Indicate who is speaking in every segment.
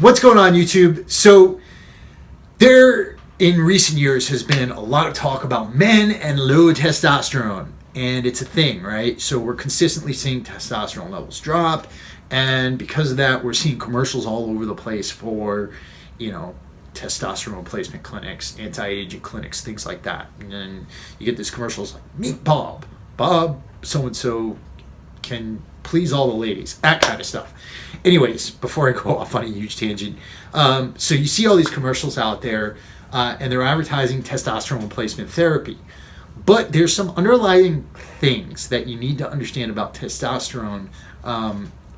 Speaker 1: What's going on, YouTube? So there in recent years has been a lot of talk about men and low testosterone, and it's a thing, right? So we're consistently seeing testosterone levels drop, and because of that, we're seeing commercials all over the place for, testosterone replacement clinics, anti-aging clinics, things like that. And then you get these commercials like, meet Bob so-and-so can please all the ladies, that kind of stuff. Anyways, before I go off on a huge tangent, so you see all these commercials out there, and they're advertising testosterone replacement therapy. But there's some underlying things that you need to understand about testosterone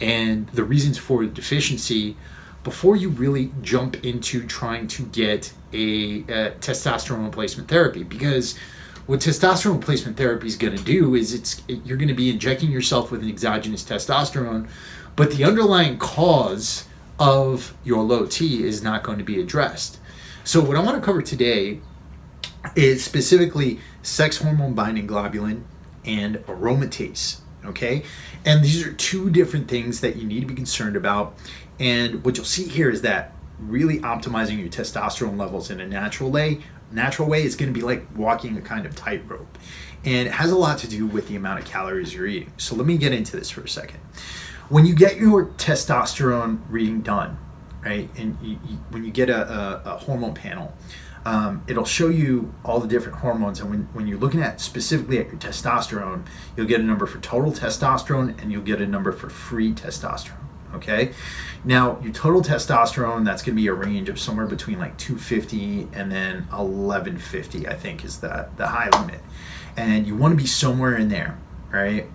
Speaker 1: and the reasons for deficiency before you really jump into trying to get a testosterone replacement therapy. Because what testosterone replacement therapy is going to do is you're going to be injecting yourself with an exogenous testosterone, but the underlying cause of your low T is not going to be addressed. So what I want to cover today is specifically sex hormone-binding globulin and aromatase, okay? And these are two different things that you need to be concerned about. And what you'll see here is that really optimizing your testosterone levels in a natural way is going to be like walking a kind of tightrope. And it has a lot to do with the amount of calories you're eating. So let me get into this for a second. When you get your testosterone reading done, right, and when you get a hormone panel, it'll show you all the different hormones. And when you're looking at specifically at your testosterone, you'll get a number for total testosterone and you'll get a number for free testosterone. Okay, now your total testosterone, that's going to be a range of somewhere between like 250 and then 1150, I think, is the high limit. And you want to be somewhere in there, right?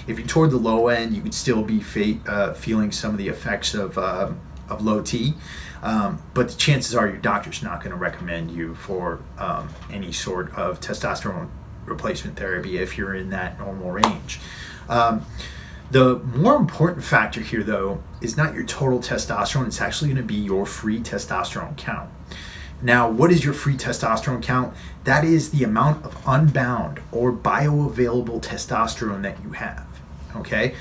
Speaker 1: If you're toward the low end, you could still be feeling some of the effects of low T, but the chances are your doctor's not going to recommend you for any sort of testosterone replacement therapy if you're in that normal range. The more important factor here, though, is not your total testosterone. It's actually going to be your free testosterone count. Now, what is your free testosterone count? That is the amount of unbound or bioavailable testosterone that you have, okay?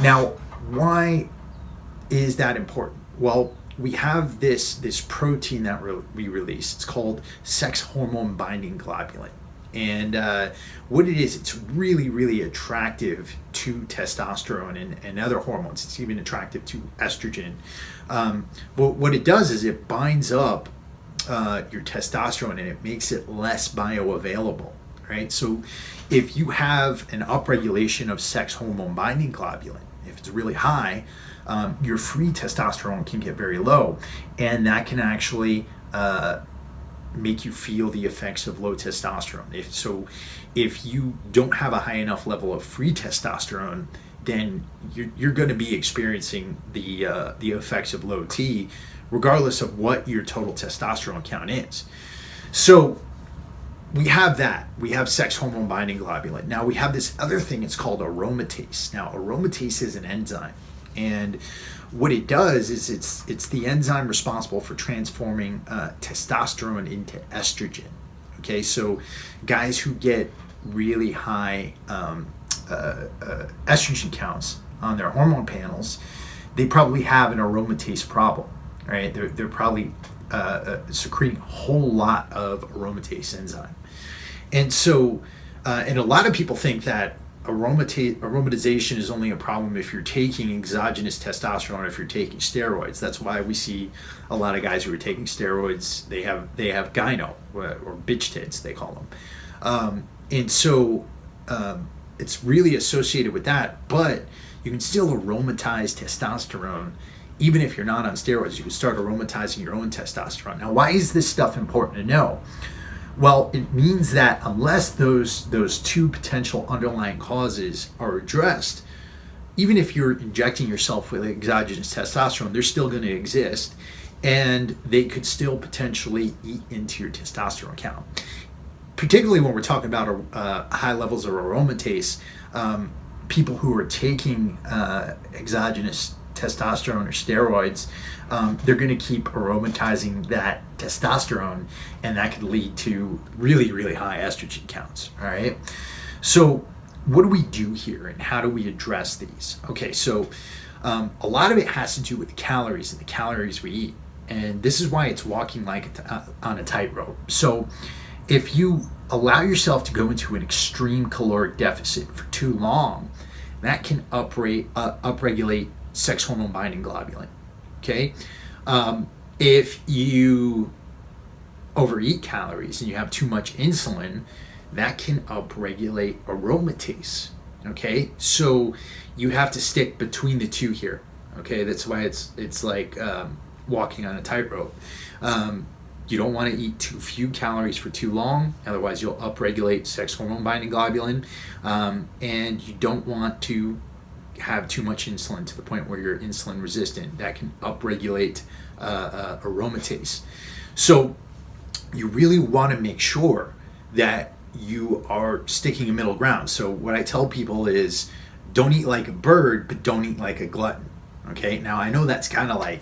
Speaker 1: Now, why is that important? Well, we have this protein that we release. It's called sex hormone-binding globulin. And what it is, it's really, really attractive to testosterone and other hormones. It's even attractive to estrogen. But what it does is it binds up your testosterone and it makes it less bioavailable, right? So if you have an upregulation of sex hormone-binding globulin, if it's really high, your free testosterone can get very low, and that can actually make you feel the effects of low testosterone. If you don't have a high enough level of free testosterone, then you're going to be experiencing the effects of low T, regardless of what your total testosterone count is. So we have that. We have sex hormone binding globulin. Now we have this other thing. It's called aromatase. Now aromatase is an enzyme, and what it does is it's the enzyme responsible for transforming testosterone into estrogen. Okay, so guys who get really high estrogen counts on their hormone panels, they probably have an aromatase problem, right? They're probably secreting a whole lot of aromatase enzyme. And so, and a lot of people think that aromatization is only a problem if you're taking exogenous testosterone, or if you're taking steroids. That's why we see a lot of guys who are taking steroids, they have gyno, or bitch tits, they call them. And so it's really associated with that, but you can still aromatize testosterone. Even if you're not on steroids, you can start aromatizing your own testosterone. Now, why is this stuff important to know? Well, it means that unless those two potential underlying causes are addressed, even if you're injecting yourself with exogenous testosterone, they're still going to exist, and they could still potentially eat into your testosterone count. Particularly when we're talking about high levels of aromatase, people who are taking exogenous testosterone or steroids, they're going to keep aromatizing that testosterone, and that could lead to really, really high estrogen counts. All right. So what do we do here, and how do we address these? Okay, so A lot of it has to do with the calories and the calories we eat. And this is why it's walking like on a tightrope. So if you allow yourself to go into an extreme caloric deficit for too long, that can upregulate sex hormone binding globulin. Okay? If you overeat calories and you have too much insulin, that can upregulate aromatase. Okay? So you have to stick between the two here. Okay? That's why it's like walking on a tightrope. You don't want to eat too few calories for too long, otherwise you'll upregulate sex hormone binding globulin, and you don't want to have too much insulin to the point where you're insulin resistant. That can upregulate aromatase. So you really want to make sure that you are sticking a middle ground. So what I tell people is, don't eat like a bird, but don't eat like a glutton. Okay, now I know that's kind of like,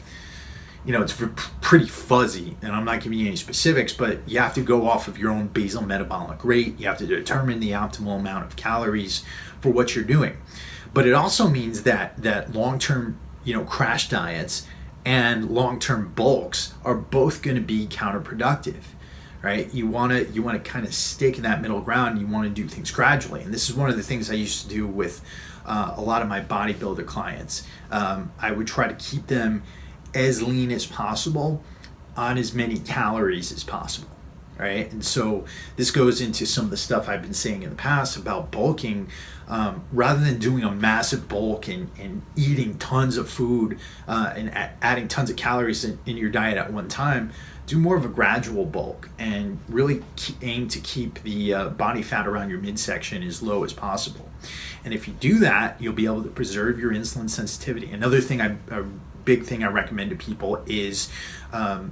Speaker 1: it's pretty fuzzy, and I'm not giving you any specifics, but you have to go off of your own basal metabolic rate. You have to determine the optimal amount of calories for what you're doing. But it also means that long-term, crash diets and long-term bulks are both going to be counterproductive, right? You want to kind of stick in that middle ground. You want to do things gradually, and this is one of the things I used to do with a lot of my bodybuilder clients. I would try to keep them as lean as possible on as many calories as possible, right? And so this goes into some of the stuff I've been saying in the past about bulking. Rather than doing a massive bulk and eating tons of food and adding tons of calories in your diet at one time, do more of a gradual bulk and really aim to keep the body fat around your midsection as low as possible. And if you do that, you'll be able to preserve your insulin sensitivity. Another thing a big thing I recommend to people is, add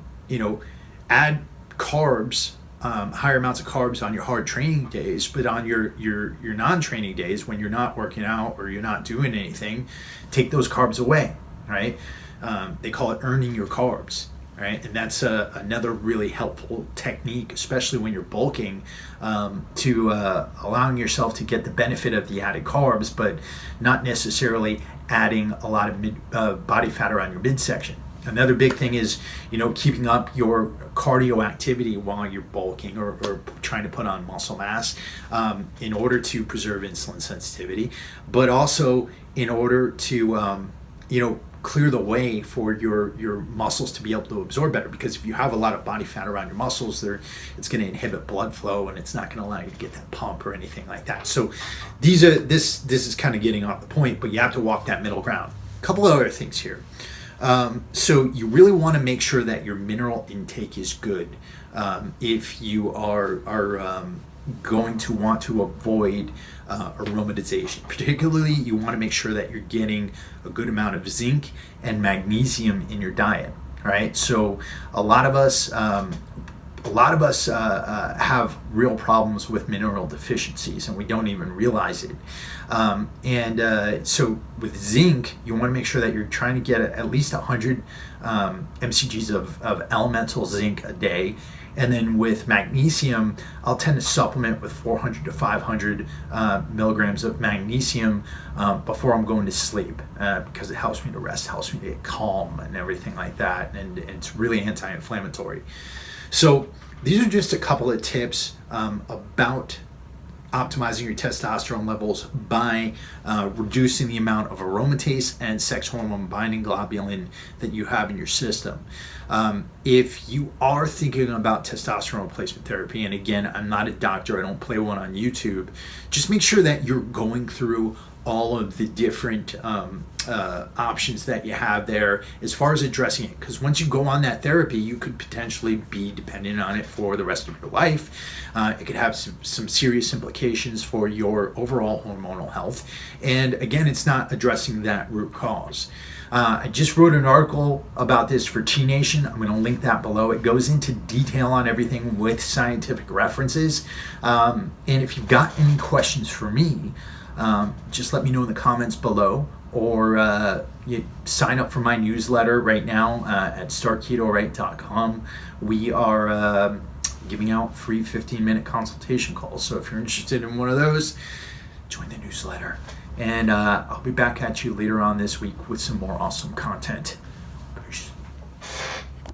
Speaker 1: carbs, higher amounts of carbs on your hard training days, but on your non-training days when you're not working out or you're not doing anything, take those carbs away, right? They call it earning your carbs, right? And that's another really helpful technique, especially when you're bulking, to allowing yourself to get the benefit of the added carbs, but not necessarily adding a lot of body fat around your midsection. Another big thing is, keeping up your cardio activity while you're bulking or trying to put on muscle mass, in order to preserve insulin sensitivity, but also in order to, clear the way for your muscles to be able to absorb better. Because if you have a lot of body fat around your muscles, it's going to inhibit blood flow, and it's not going to allow you to get that pump or anything like that. So this is kind of getting off the point, but you have to walk that middle ground. A couple of other things here. So you really want to make sure that your mineral intake is good. If you are going to want to avoid aromatization, particularly you want to make sure that you're getting a good amount of zinc and magnesium in your diet. Right? So a lot of us have real problems with mineral deficiencies, and we don't even realize it. So with zinc, you want to make sure that you're trying to get at least 100 mcgs of elemental zinc a day. And then with magnesium, I'll tend to supplement with 400 to 500 milligrams of magnesium before I'm going to sleep, because it helps me to rest, helps me to get calm and everything like that. And it's really anti-inflammatory. So these are just a couple of tips about optimizing your testosterone levels by reducing the amount of aromatase and sex hormone binding globulin that you have in your system. If you are thinking about testosterone replacement therapy, and again, I'm not a doctor, I don't play one on YouTube, just make sure that you're going through all of the different options that you have there as far as addressing it. Because once you go on that therapy, you could potentially be dependent on it for the rest of your life. It could have some serious implications for your overall hormonal health. And again, it's not addressing that root cause. I just wrote an article about this for T Nation. I'm going to link that below. It goes into detail on everything with scientific references. And if you've got any questions for me, just let me know in the comments below, or you sign up for my newsletter right now at startketorite.com. We are giving out free 15-minute consultation calls. So if you're interested in one of those, join the newsletter. And I'll be back at you later on this week with some more awesome content.